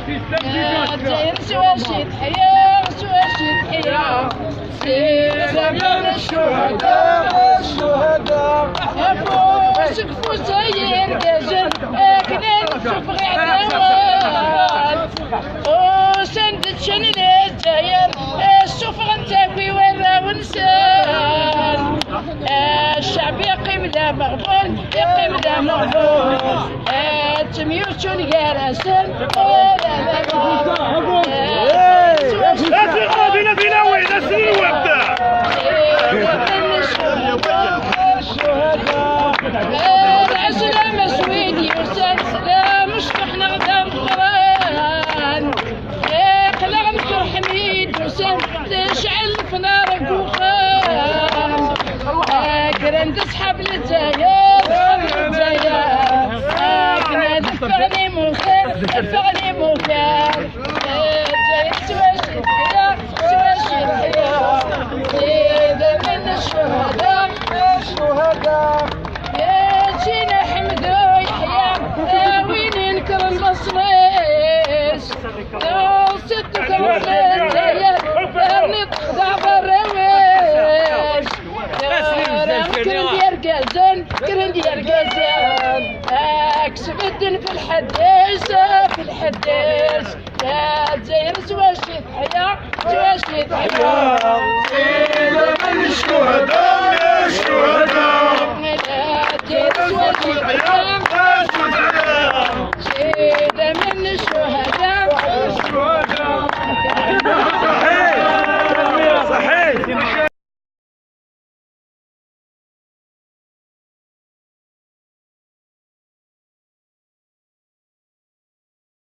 الجزائر سواشي تحيا سواشي تحيا سيدنا من الشهداء سقفو ساير كازن كنا نشوف غير عداوات وسندت شنين الجزائر السوف غنتاكي ورا ونسان الشعب يقيم لا مغبون يقيم لا مغبون تميوتون كارسن ولا لا لا فينا وين سنين وابدا العسلة مسويد يوسف سلام مشطحنا غدا القران قلع نفر حميد يوسف تشعل في نار الدخان كرن تسحب للجزائر كنا دفعني مخير دفعني مخير الجزائر سواشي تحيا سواشي تحيا سيدة من الشهداء جينا حمدو يحيى وين نكر المصريس ستك الرجال دارني تخضع بالرويش كرن ديال كازان اكسب الدن في الحديث يا الجزائر سواشي تحيا سواشي تحيا سيدنا من الشهداء الجزائر سواشي تحيا